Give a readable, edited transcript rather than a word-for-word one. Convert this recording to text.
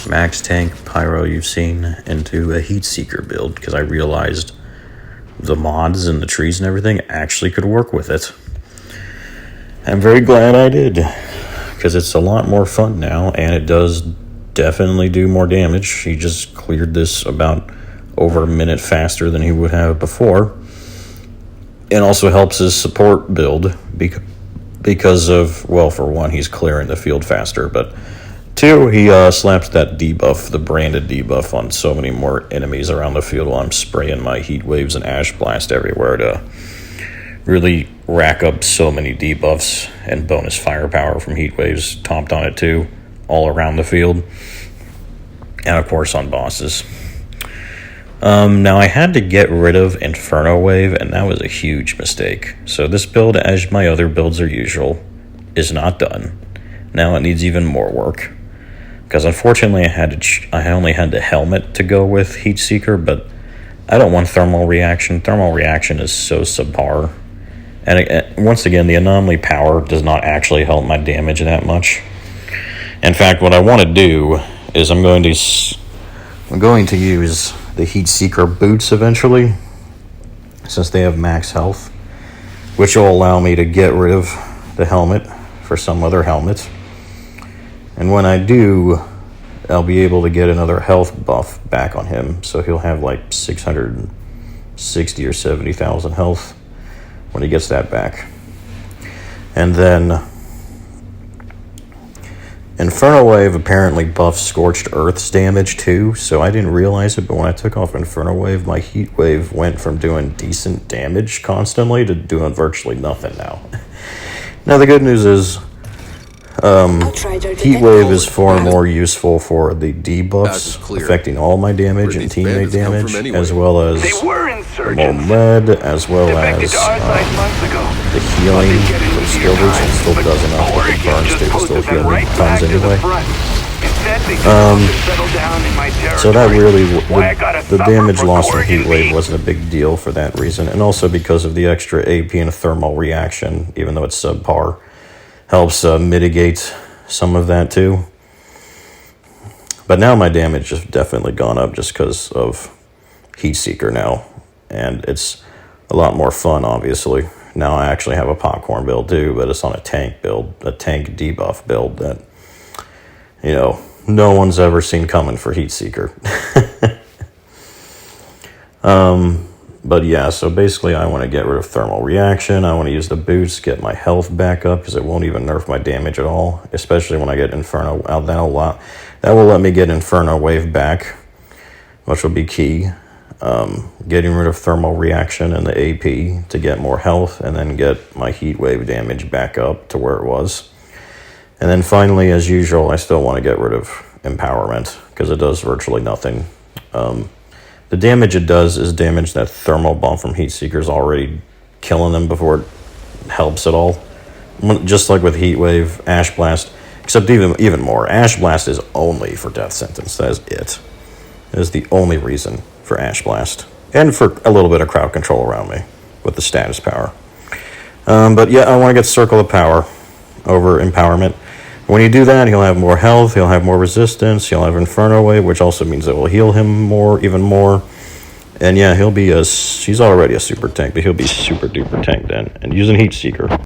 max tank pyro you've seen into a heat seeker build, because I realized the mods and the trees and everything actually could work with it. I'm very glad I did, because it's a lot more fun now, and it does definitely do more damage. He just cleared this about over a minute faster than he would have before. It also helps his support build because of, well, for one, he's clearing the field faster, but two, he slaps that debuff, the branded debuff, on so many more enemies around the field while I'm spraying my heat waves and ash blast everywhere to really rack up so many debuffs and bonus firepower from heat waves topped on it too, all around the field, and of course on bosses. Now I had to get rid of Inferno Wave, and that was a huge mistake. So this build, as my other builds are usual, is not done. Now it needs even more work, because unfortunately I only had the helmet to go with Heat Seeker, but I don't want Thermal Reaction. Thermal Reaction is so subpar, and once again, the anomaly power does not actually help my damage that much. In fact, what I want to do is I'm going to use the Heat Seeker boots eventually, since they have max health, which will allow me to get rid of the helmet for some other helmet. And when I do, I'll be able to get another health buff back on him, so he'll have like 660 or 70,000 health when he gets that back. And then Inferno Wave apparently buffs Scorched Earth's damage too, so I didn't realize it, but when I took off Inferno Wave, my Heat Wave went from doing decent damage constantly to doing virtually nothing now. Now the good news is, Heat Wave is far more useful for the debuffs, affecting all my damage and teammate damage, as well as red, as well as the healing from skill boots. It still does enough, but the burn stick still healing tons anyway. So that really, the damage loss from Heat Wave wasn't a big deal for that reason, and also because of the extra AP and Thermal Reaction, even though it's subpar, helps mitigate some of that too. But now my damage has definitely gone up just because of Heat Seeker now, and it's a lot more fun, obviously. Now I actually have a popcorn build too, but it's on a tank build, a tank debuff build that, you know, no one's ever seen coming for Heat Seeker. But yeah, so basically I want to get rid of Thermal Reaction. I want to use the boots, get my health back up, because it won't even nerf my damage at all, especially when I get Inferno out. That will let me get Inferno Wave back, which will be key. Getting rid of Thermal Reaction and the AP to get more health, and then get my Heat Wave damage back up to where it was. And then finally, as usual, I still want to get rid of Empowerment, because it does virtually nothing. The damage it does is damage that thermal bomb from Heat Seeker is already killing them before it helps at all. Just like with Heat Wave, Ash Blast, except even more. Ash Blast is only for Death Sentence. That is it. It is the only reason for Ash Blast. And for a little bit of crowd control around me with the status power. But yeah, I want to get Circle of Power over Empowerment. When you do that, he'll have more health, he'll have more resistance, he'll have Inferno Wave, which also means it will heal him even more. And yeah, he's already a super tank, but he'll be super duper tank then. And using Heat Seeker.